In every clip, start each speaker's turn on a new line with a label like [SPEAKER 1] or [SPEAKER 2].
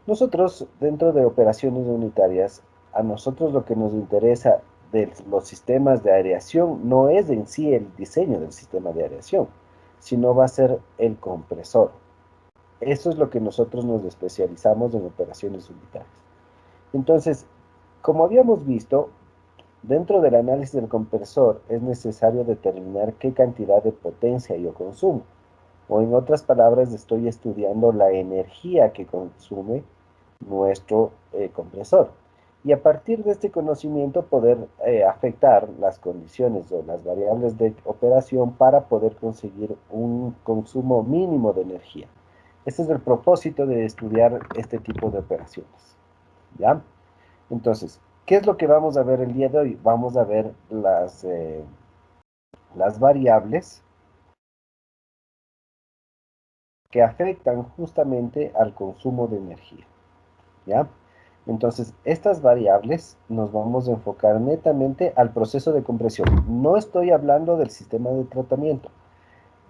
[SPEAKER 1] Nosotros, dentro de operaciones unitarias, a nosotros lo que nos interesa de los sistemas de aireación no es en sí el diseño del sistema de aireación, sino va a ser el compresor. Eso es lo que nosotros nos especializamos en operaciones unitarias. Entonces, como habíamos visto, dentro del análisis del compresor es necesario determinar qué cantidad de potencia yo consumo. O en otras palabras, estoy estudiando la energía que consume nuestro compresor. Y a partir de este conocimiento poder afectar las condiciones o las variables de operación para poder conseguir un consumo mínimo de energía. Este es el propósito de estudiar este tipo de operaciones. ¿Ya? Entonces, ¿qué es lo que vamos a ver el día de hoy? Vamos a ver las variables que afectan justamente al consumo de energía. ¿Ya? Entonces, estas variables nos vamos a enfocar netamente al proceso de compresión. No estoy hablando del sistema de tratamiento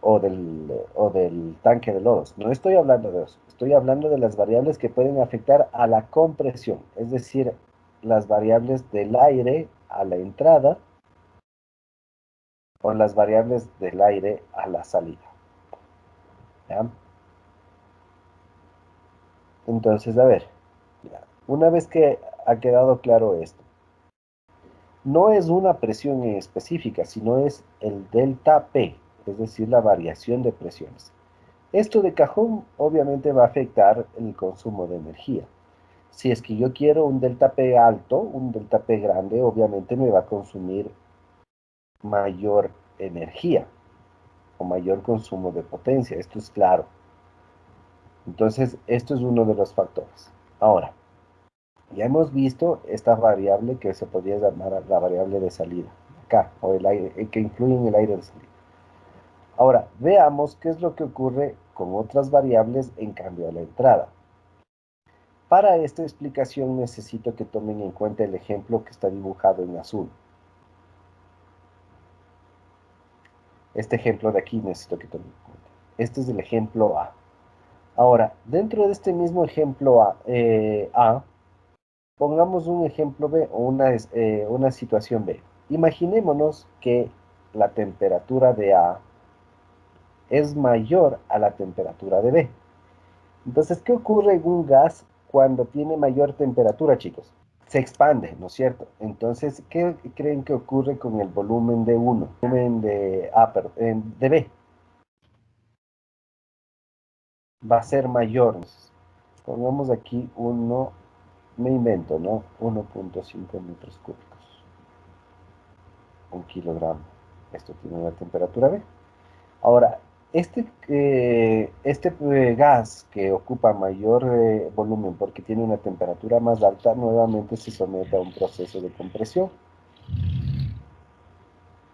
[SPEAKER 1] o del tanque de lodos. No estoy hablando de eso. Estoy hablando de las variables que pueden afectar a la compresión, es decir, las variables del aire a la entrada o las variables del aire a la salida. ¿Ya? Entonces, a ver, una vez que ha quedado claro esto, no es una presión específica, sino es el delta P, es decir, la variación de presiones. Esto de cajón obviamente va a afectar el consumo de energía. Si es que yo quiero un delta P alto, un delta P grande, obviamente me va a consumir mayor energía o mayor consumo de potencia. Esto es claro. Entonces, esto es uno de los factores. Ahora, ya hemos visto esta variable que se podría llamar la variable de salida, acá, o el aire, que influye en el aire de salida. Ahora, veamos qué es lo que ocurre con otras variables en cambio a la entrada. Para esta explicación necesito que tomen en cuenta el ejemplo que está dibujado en azul. Este ejemplo de aquí necesito que tomen en cuenta. Este es el ejemplo A. Ahora, dentro de este mismo ejemplo A, pongamos un ejemplo B o una situación B. Imaginémonos que la temperatura de A es mayor a la temperatura de B. Entonces, ¿qué ocurre en un gas cuando tiene mayor temperatura, chicos? Se expande, ¿no es cierto? Entonces, ¿qué creen que ocurre con el volumen de uno? Volumen de B va a ser mayor. Pongamos aquí uno, me invento, ¿no? 1.5 metros cúbicos. Un kilogramo. Esto tiene una temperatura B. Ahora, este gas que ocupa mayor volumen porque tiene una temperatura más alta, nuevamente se somete a un proceso de compresión.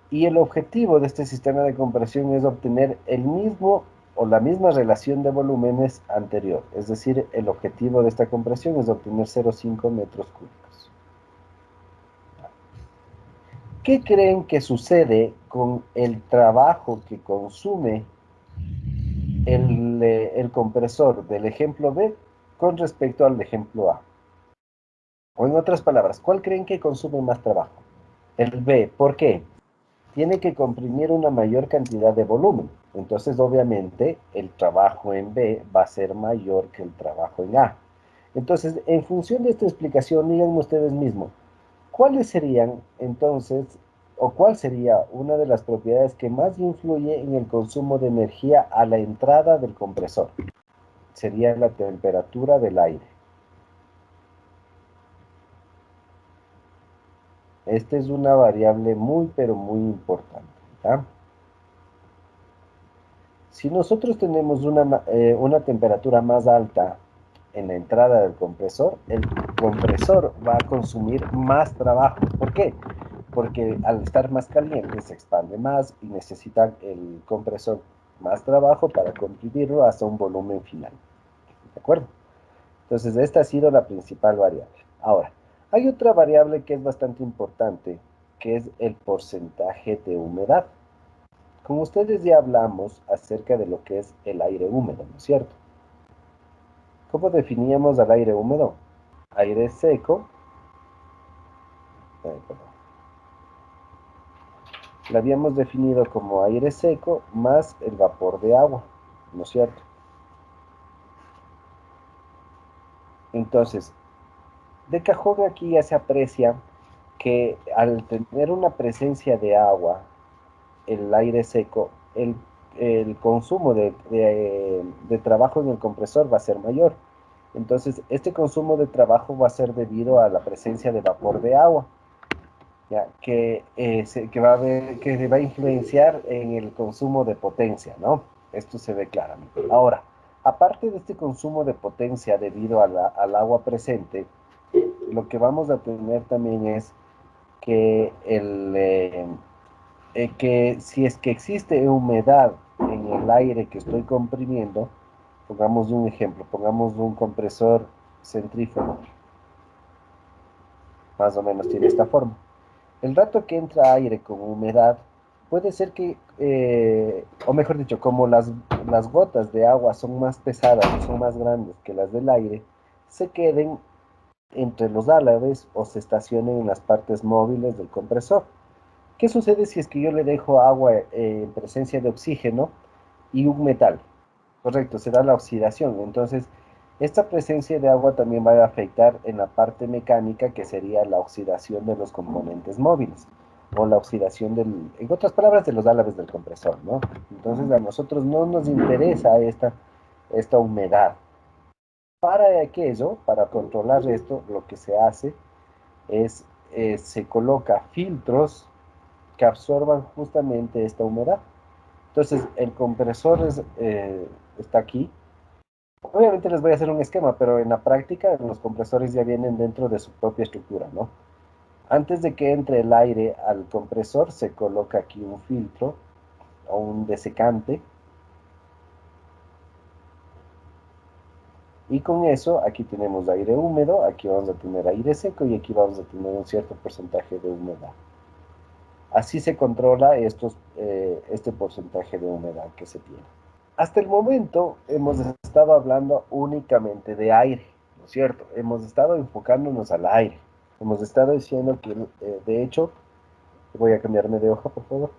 [SPEAKER 1] Y el objetivo de este sistema de compresión es obtener el mismo o la misma relación de volúmenes anterior. Es decir, el objetivo de esta compresión es obtener 0,5 metros cúbicos. ¿Qué creen que sucede con el trabajo que consume el compresor del ejemplo B con respecto al ejemplo A? O en otras palabras, ¿cuál creen que consume más trabajo? El B. ¿Por qué? Tiene que comprimir una mayor cantidad de volumen. Entonces, obviamente, el trabajo en B va a ser mayor que el trabajo en A. Entonces, en función de esta explicación, díganme ustedes mismos, ¿cuáles serían entonces, o cuál sería una de las propiedades que más influye en el consumo de energía a la entrada del compresor? Sería la temperatura del aire. Esta es una variable muy, pero muy importante. ¿Ya? Si nosotros tenemos una temperatura más alta en la entrada del compresor, el compresor va a consumir más trabajo. ¿Por qué? Porque al estar más caliente se expande más y necesita el compresor más trabajo para comprimirlo hasta un volumen final. ¿De acuerdo? Entonces, esta ha sido la principal variable. Ahora, hay otra variable que es bastante importante, que es el porcentaje de humedad. Con ustedes ya hablamos acerca de lo que es el aire húmedo, ¿no es cierto? ¿Cómo definíamos al aire húmedo? Aire seco, perdón, lo habíamos definido como aire seco más el vapor de agua, ¿no es cierto? Entonces, de cajón aquí ya se aprecia que al tener una presencia de agua, el aire seco, el consumo de trabajo en el compresor va a ser mayor. Entonces, este consumo de trabajo va a ser debido a la presencia de vapor de agua, ¿ya? Que va a influenciar en el consumo de potencia, ¿no? Esto se ve claramente. Ahora, aparte de este consumo de potencia debido al agua presente, lo que vamos a tener también es que, que si es que existe humedad en el aire que estoy comprimiendo, pongamos un ejemplo, pongamos un compresor centrífugo, más o menos tiene esta forma. El rato que entra aire con humedad, puede ser que, o mejor dicho, como las gotas de agua son más pesadas, son más grandes que las del aire, se queden entre los álabes o se estacionen en las partes móviles del compresor. ¿Qué sucede si es que yo le dejo agua en presencia de oxígeno y un metal? Correcto, se da la oxidación. Entonces, esta presencia de agua también va a afectar en la parte mecánica, que sería la oxidación de los componentes móviles, o la oxidación en otras palabras, de los álabes del compresor, ¿no? Entonces, a nosotros no nos interesa esta humedad. Para aquello, para controlar esto, lo que se hace es, se coloca filtros que absorban justamente esta humedad. Entonces, el compresor está aquí. Obviamente les voy a hacer un esquema, pero en la práctica los compresores ya vienen dentro de su propia estructura, ¿no? Antes de que entre el aire al compresor, se coloca aquí un filtro o un desecante. Y con eso, aquí tenemos aire húmedo, aquí vamos a tener aire seco y aquí vamos a tener un cierto porcentaje de humedad. Así se controla este porcentaje de humedad que se tiene. Hasta el momento hemos estado hablando únicamente de aire, ¿no es cierto? Hemos estado enfocándonos al aire. Hemos estado diciendo que, de hecho, voy a cambiarme de hoja, por favor.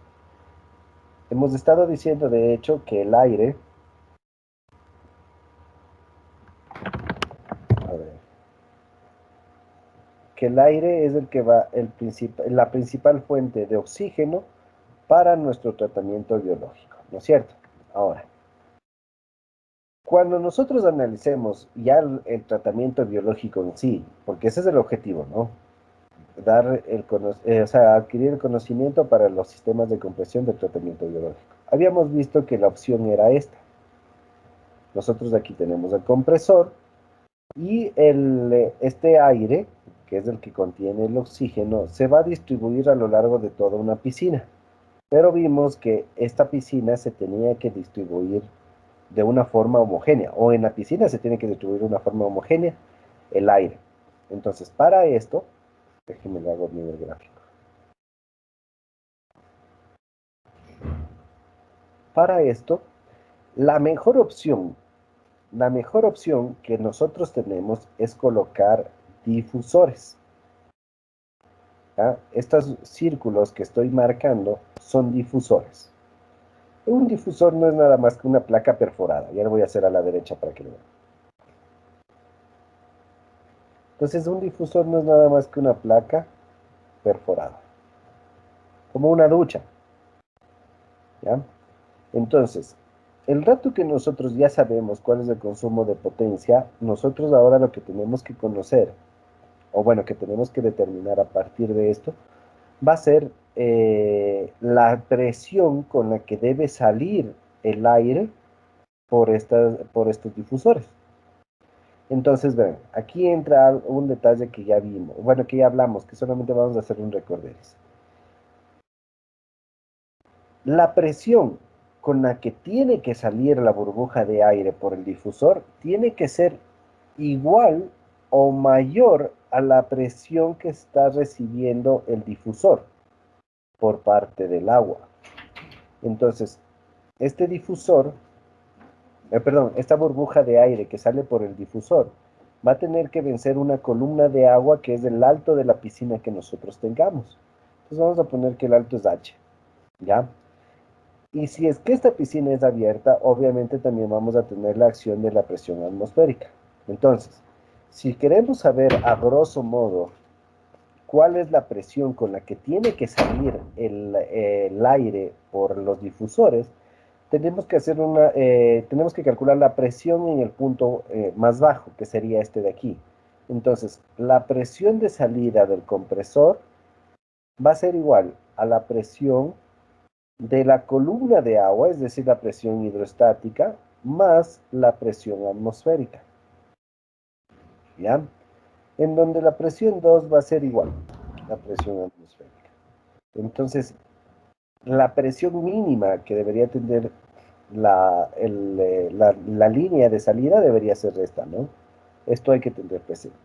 [SPEAKER 1] Hemos estado diciendo, de hecho, que el aire, a ver, que el aire es el que va, la principal fuente de oxígeno para nuestro tratamiento biológico, ¿no es cierto? Ahora, cuando nosotros analicemos ya tratamiento biológico en sí, porque ese es el objetivo, ¿no? O sea, adquirir el conocimiento para los sistemas de compresión del tratamiento biológico. Habíamos visto que la opción era esta. Nosotros aquí tenemos el compresor y este aire, que es el que contiene el oxígeno, se va a distribuir a lo largo de toda una piscina. Pero vimos que esta piscina se tenía que distribuir de una forma homogénea, o en la piscina se tiene que distribuir de una forma homogénea el aire. Entonces, para esto, déjenme lo hago a nivel gráfico. Para esto, la mejor opción, la mejor opción que nosotros tenemos es colocar difusores. ¿Ya? Estos círculos que estoy marcando son difusores. Un difusor no es nada más que una placa perforada. Ya lo voy a hacer a la derecha para que lo vean. Entonces, un difusor no es nada más que una placa perforada, como una ducha. ¿Ya? Entonces, el rato que nosotros ya sabemos cuál es el consumo de potencia, nosotros ahora lo que tenemos que conocer, o bueno, que tenemos que determinar a partir de esto, va a ser la presión con la que debe salir el aire por estos difusores. Entonces, ven, aquí entra un detalle que ya vimos, bueno, que ya hablamos, que solamente vamos a hacer un recorderis. La presión con la que tiene que salir la burbuja de aire por el difusor tiene que ser igual o mayor a la presión que está recibiendo el difusor por parte del agua. Entonces, este difusor perdón, esta burbuja de aire que sale por el difusor va a tener que vencer una columna de agua que es el alto de la piscina que nosotros tengamos. Entonces vamos a poner que el alto es H, ¿ya? Y si es que esta piscina es abierta, obviamente también vamos a tener la acción de la presión atmosférica. Entonces, si queremos saber a grosso modo cuál es la presión con la que tiene que salir el aire por los difusores, tenemos que calcular la presión en el punto más bajo, que sería este de aquí. Entonces, la presión de salida del compresor va a ser igual a la presión de la columna de agua, es decir, la presión hidrostática, más la presión atmosférica, ¿ya? En donde la presión 2 va a ser igual, la presión atmosférica. Entonces, la presión mínima que debería tener la línea de salida debería ser esta, ¿no? Esto hay que tener presente.